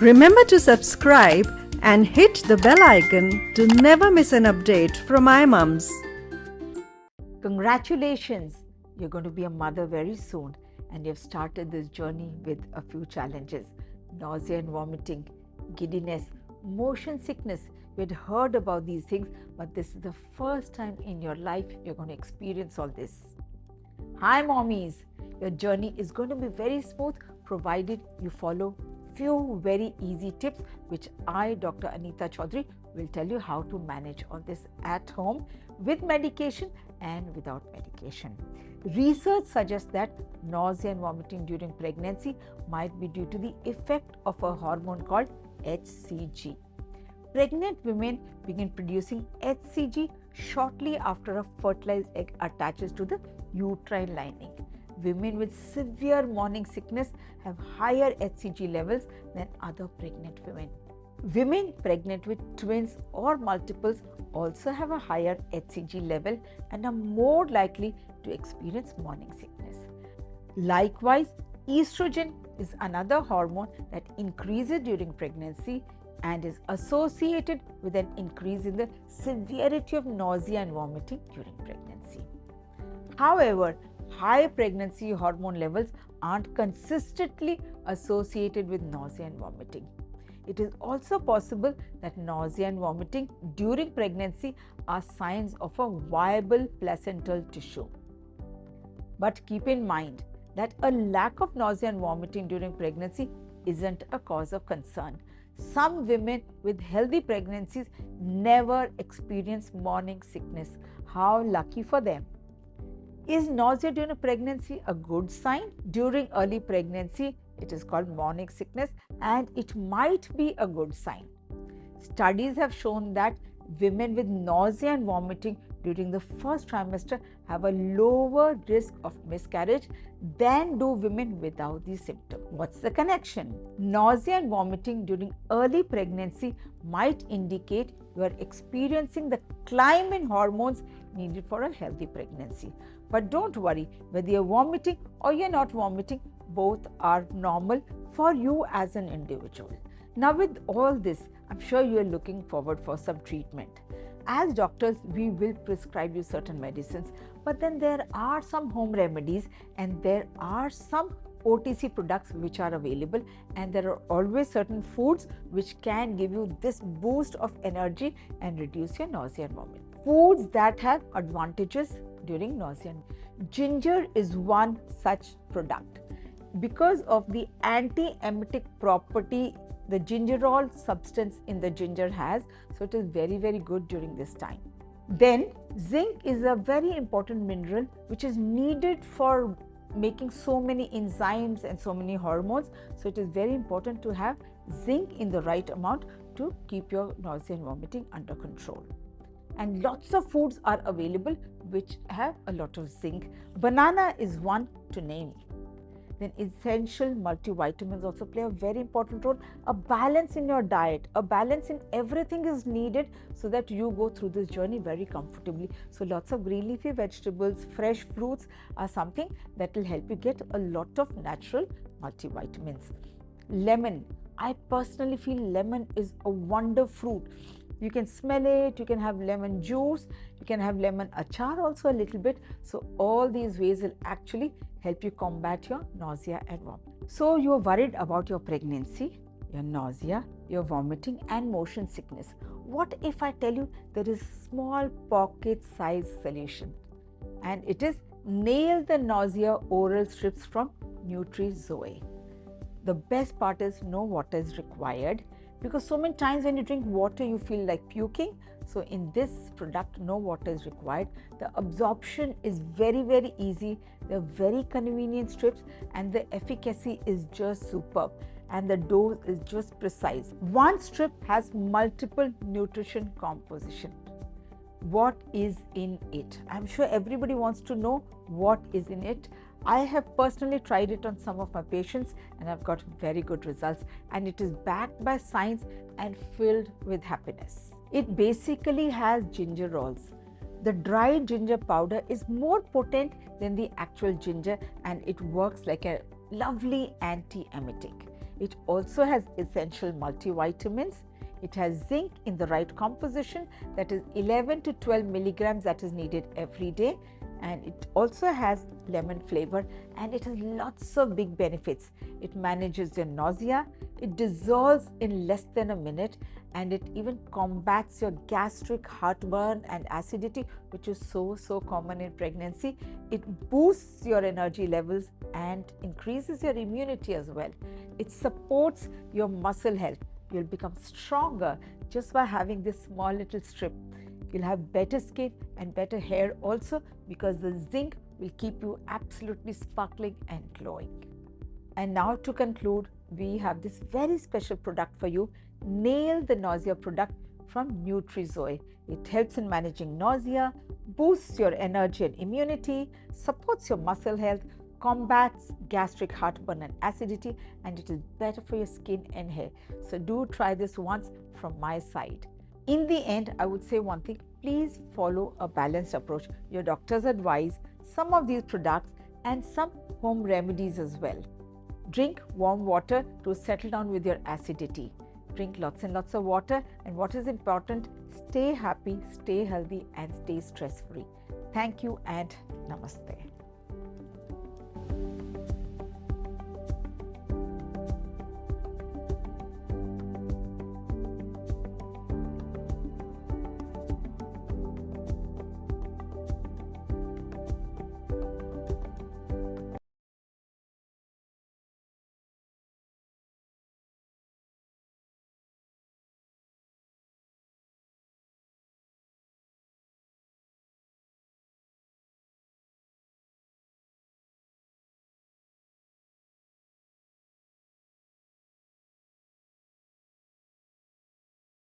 Remember to subscribe and hit the bell icon to never miss an update from iMumz. Congratulations! You're going to be a mother very soon and you've started this journey with a few challenges. Nausea and vomiting, giddiness, motion sickness. You had heard about these things, but this is the first time in your life you're going to experience all this. Hi mommies! Your journey is going to be very smooth provided you follow few very easy tips which I, Dr. Anita Chaudhary, will tell you how to manage all this at home with medication and without medication. Research suggests that nausea and vomiting during pregnancy might be due to the effect of a hormone called HCG. Pregnant women begin producing HCG shortly after a fertilized egg attaches to the uterine lining. Women with severe morning sickness have higher HCG levels than other pregnant women. Women pregnant with twins or multiples also have a higher HCG level and are more likely to experience morning sickness. Likewise, estrogen is another hormone that increases during pregnancy and is associated with an increase in the severity of nausea and vomiting during pregnancy. However, high pregnancy hormone levels aren't consistently associated with nausea and vomiting. It is also possible that nausea and vomiting during pregnancy are signs of a viable placental tissue. But keep in mind that a lack of nausea and vomiting during pregnancy isn't a cause of concern. Some women with healthy pregnancies never experience morning sickness. How lucky for them! Is nausea during a pregnancy a good sign? During early pregnancy, it is called morning sickness and it might be a good sign. Studies have shown that women with nausea and vomiting during the first trimester have a lower risk of miscarriage than do women without these symptoms. What's the connection? Nausea and vomiting during early pregnancy might indicate you are experiencing the climb in hormones needed for a healthy pregnancy. But don't worry, whether you're vomiting or you're not vomiting, both are normal for you as an individual. Now with all this, I'm sure you are looking forward for some treatment. As doctors, we will prescribe you certain medicines, but then there are some home remedies and there are some OTC products which are available, and there are always certain foods which can give you this boost of energy and reduce your nausea and vomiting. Foods that have advantages during nausea. Ginger is one such product. Because of the anti-emetic property the gingerol substance in the ginger has, so it is very, very good during this time. Then zinc is a very important mineral which is needed for making so many enzymes and so many hormones, so it is very important to have zinc in the right amount to keep your nausea and vomiting under control. And lots of foods are available which have a lot of zinc. Banana is one to name. Then essential multivitamins also play a very important role. A balance in your diet, a balance in everything is needed so that you go through this journey very comfortably. So lots of green leafy vegetables, fresh fruits are something that will help you get a lot of natural multivitamins. Lemon. I personally feel lemon is a wonder fruit. You can smell it, you can have lemon juice, you can have lemon achar also a little bit. So all these ways will actually help you combat your nausea and vomiting. So you are worried about your pregnancy, your nausea, your vomiting and motion sickness. What if I tell you there is small pocket size solution, and it is Nail the Nausea oral strips from Nutrizoe. The best part is no water is required, because so many times when you drink water you feel like puking. So in this product no water is required. The absorption is very, very easy. They're very convenient strips and the efficacy is just superb and the dose is just precise. One strip has multiple nutrition composition. What is in it? I'm sure everybody wants to know what is in it. I have personally tried it on some of my patients and I've got very good results, and it is backed by science and filled with happiness. It basically has gingerols. The dried ginger powder is more potent than the actual ginger and it works like a lovely anti-emetic. It also has essential multivitamins. It has zinc in the right composition, that is 11 to 12 milligrams that is needed every day. And it also has lemon flavor, and it has lots of big benefits. It manages your nausea, it dissolves in less than a minute, and it even combats your gastric heartburn and acidity, which is so common in pregnancy. It boosts your energy levels and increases your immunity as well. It supports your muscle health. You'll become stronger just by having this small little strip. You'll have better skin and better hair also, because the zinc will keep you absolutely sparkling and glowing. And now to conclude, we have this very special product for you, Nail the Nausea product from Nutrizoe. It helps in managing nausea, boosts your energy and immunity, supports your muscle health, combats gastric heartburn and acidity, and it is better for your skin and hair. So do try this once from my side. In the end, I would say one thing: please follow a balanced approach. Your doctor's advise some of these products and some home remedies as well. Drink warm water to settle down with your acidity. Drink lots and lots of water, and what is important, stay happy, stay healthy, and stay stress-free. Thank you and namaste.